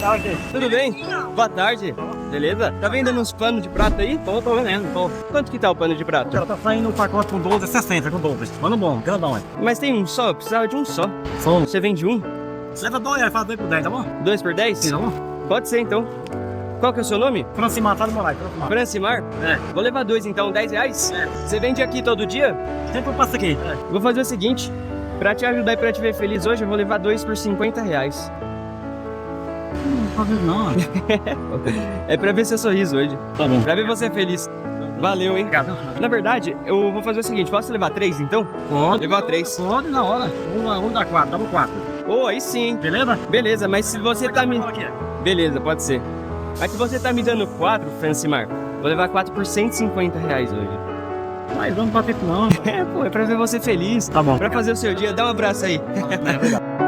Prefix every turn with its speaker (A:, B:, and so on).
A: tarde.
B: Tudo bem? Boa tarde. Beleza? Tá vendendo uns panos de prato aí?
A: Tô vendendo, tô.
B: Quanto que tá o pano de prato?
A: Cara, tá saindo um pacote com 12, 60 com 12. Mano bom, grandão, hein?
B: Mas tem um só? Eu precisava de um só.
A: São.
B: Você vende um?
A: Leva 2, aí faz 2 por 10, tá bom?
B: 2 por 10?
A: Sim, tá bom?
B: Pode ser então. Qual que é o seu nome?
A: Francimar, tá do Moraes, Francimar.
B: Francimar?
A: É.
B: Vou levar 2 então, 10 reais?
A: É.
B: Você vende aqui todo dia?
A: Sempre eu passo aqui.
B: Vou fazer o seguinte. Pra te ajudar e pra te ver feliz hoje, eu vou levar 2 por 50 reais.
A: Não tá vendo não.
B: É pra ver seu sorriso hoje.
A: Tá bom.
B: Pra ver você feliz. Valeu, hein?
A: Obrigado.
B: Na verdade, eu vou fazer o seguinte. Posso levar 3 então?
A: Pode.
B: Levar 3.
A: Pode na hora. Um dá 4, dá 4.
B: Oh, aí sim.
A: Beleza?
B: Beleza, mas se você tá me... Beleza, pode ser. Mas se você tá me dando 4, Francimar, vou levar 4 por 150 reais hoje.
A: Mas vamos bater com não.
B: É, pô, é pra ver você feliz.
A: Tá bom.
B: Pra fazer o seu dia, dá um abraço aí.
A: É verdade.